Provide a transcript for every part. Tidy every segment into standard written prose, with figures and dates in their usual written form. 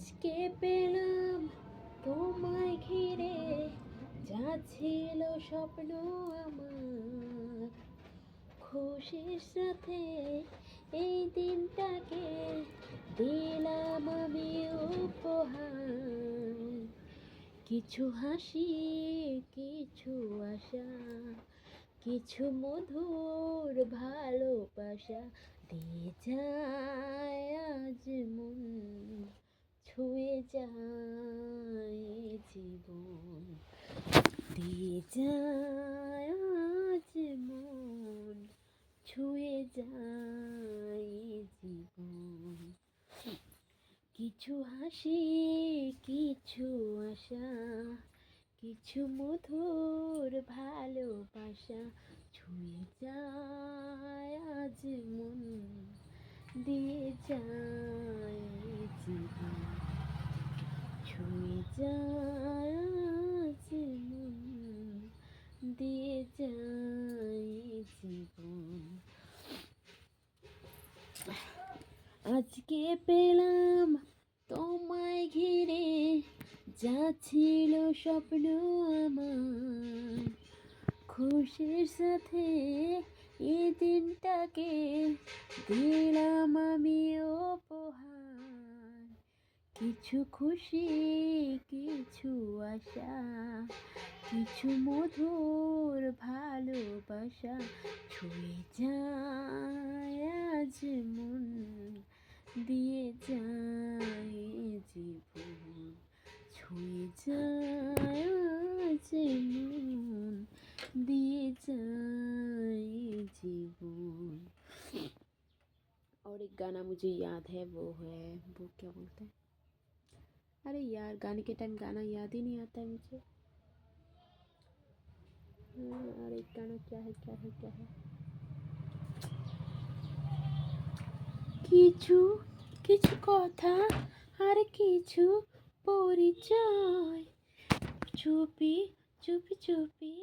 আজকে পেলাম তোমায় ঘিরে, যা ছিল স্বপ্ন আমার, খুশির সাথে এই দিনটাকে দিলাম আমি উপহার। কিছু হাসি, কিছু আশা, কিছু মধুর ভালোবাসা দিয়ে যায় আজ মন, ছুঁয়ে যায় জীবন, দিয়ে যায় আজ মন, ছুঁয়ে যায় জীবন। কিছু হাসি, কিছু আশা, কিছু মধুর ভালোবাসা ছুঁয়ে যায় আজ মন, দিয়ে যায় জীবন, ছুঁয়ে যায় আজ মন, দিয়ে যায় জীবন। আজকে পেলাম তোমায় ঘিরে, যা ছিল স্বপ্ন আমার, খুশির সাথে এই দিনটাকে দিলাম আমি উপহার। কিছু খুশি, কিছু আশা, কিছু মধুর ভালোবাসা ছুঁয়ে যায় আজ মন, দিয়ে যায় জীবন, ছুঁয়ে যায় আজ মন, দিয়ে যায় जीवन। और एक गाना मुझे याद है, वो क्या बोलते हैं, अरे यार गाने के टाइम गाना याद ही नहीं आता है मुझे। और एक गाना क्या है কিছু কিছু কথা আর কিছু পরিচয়, চুপি চুপি চুপি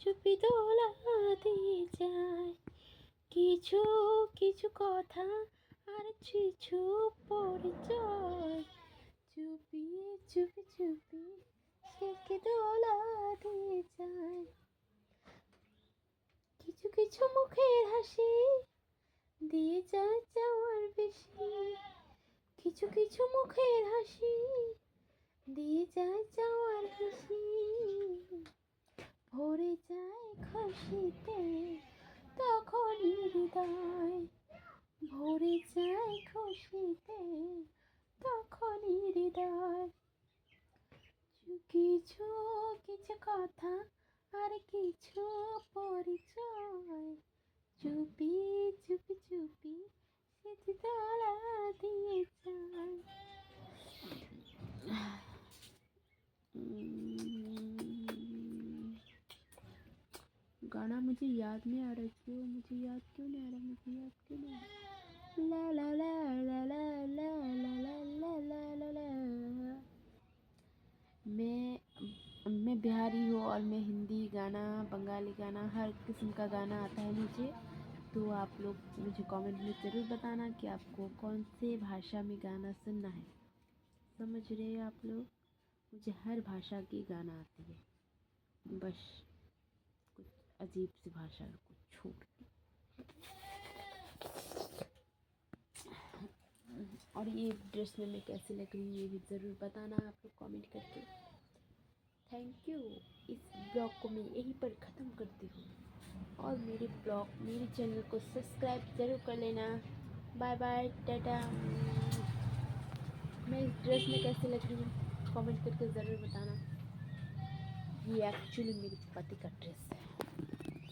চুপি দোলা দিয়ে যায়। কিছু কিছু কথা আর কিছু পরিচয়, চুপি চুপি চুপি সেকে দোলা দিয়ে যায়। কিছু কিছু মুখের হাসি দিয়ে যায় চাওয়ার বেশি, কিছু কিছু মুখের হাসি দিয়ে যায় চাওয়ার বেশি, ভরে যায় খুশিতে তখনই হৃদয়, ভরে যায় খুশিতে তখনই হৃদয়। কিছু কিছু কথা আর কিছু পরিচয়, চুপি চুপি চুপি সেটি তালা দিয়ে যায়। गाना मुझे याद नहीं आ रहा, क्यों मुझे याद क्यों नहीं आ रहा, मुझे याद क्यों नहीं आ रहा। ला ला ला ला ला ला ला ला ला ला ला। मैं बिहारी हूँ और मैं हिंदी गाना, बंगाली गाना, हर किस्म का गाना आता है मुझे। तो आप लोग मुझे कमेंट में ज़रूर बताना कि आपको कौन से भाषा में गाना सुनना है। समझ रहे हो आप लोग, मुझे हर भाषा की गाना आती है, बस कुछ अजीब सी भाषा को छोड़ के। और ये ड्रेस में मैं कैसी लग रही हूँ ये भी ज़रूर बताना आप लोग कमेंट करके। Thank you. इस ब्लॉग को मैं यहीं पर ख़त्म करती हूँ, और मेरे चैनल को सब्सक्राइब ज़रूर कर लेना। Bye bye, tata. मैं इस ड्रेस में कैसे लग रही हूँ कमेंट करके ज़रूर बताना। ये एक्चुअली मेरे पति का ड्रेस है।